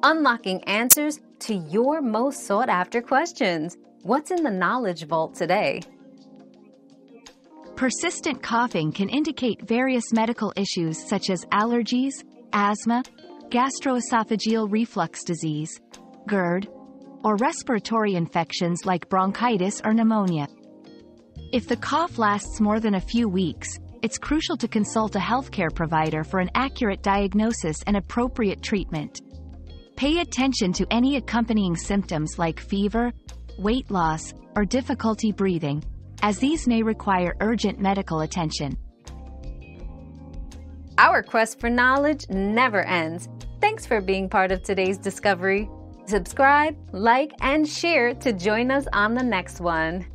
unlocking answers to your most sought-after questions. What's in the Knowledge Vault today? Persistent coughing can indicate various medical issues such as allergies, asthma, gastroesophageal reflux disease, GERD, or respiratory infections like bronchitis or pneumonia. If the cough lasts more than a few weeks, it's crucial to consult a healthcare provider for an accurate diagnosis and appropriate treatment. Pay attention to any accompanying symptoms like fever, weight loss, or difficulty breathing, as these may require urgent medical attention. Our quest for knowledge never ends. Thanks for being part of today's discovery. Subscribe, like, and share to join us on the next one.